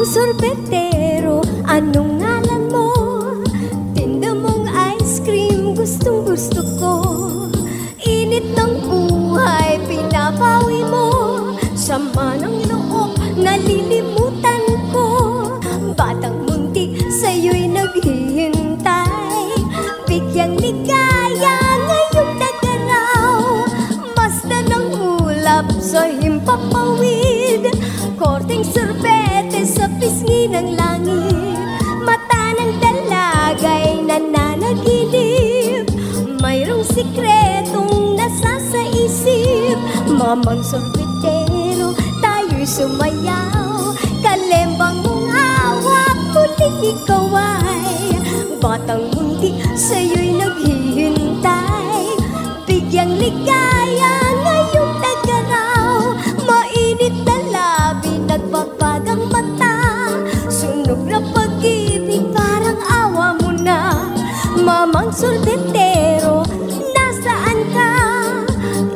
sorbetero, anong ngalan mo? Tinda mong ice cream, gustong gusto ko. Init ng buhay, pinapawi mo. Sama ng loob, nalilimutan ko. Batang munti, sa'yo'y naghihintay. Bigyang ligaya, ngayong dagaraw. Basta ng ulap sa himpapawid. Korteng sorbete sa pisngi ng langit. Mata ng dalagay nananaginip. Mayroong sikretong nasa sa isip. Mamang sorbetero, tayo'y sumayaw. Kalembang mong hawak, muling ikaw ay batang munti, sa'yo'y naghihintay. Bigyang ligaya, ngayong dagaraw. Mainit na labi, nagpapagang mata. Sunog na pag-ibig, parang awa mo na. Mamang sorbetero, nasaan ka?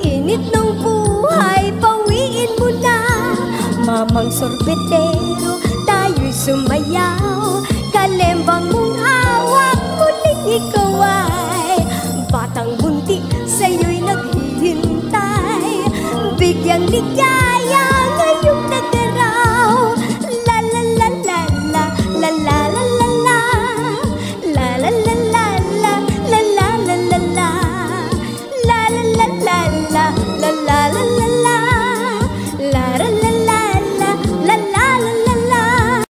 Init ng buhay, pawiin mo na. Mamang sorbetero, tayo'y sumayaw. Kalembang mong hawak, muling ikaw ay batang munti, sa'yo'y naghihintay. Bigyang ligaya,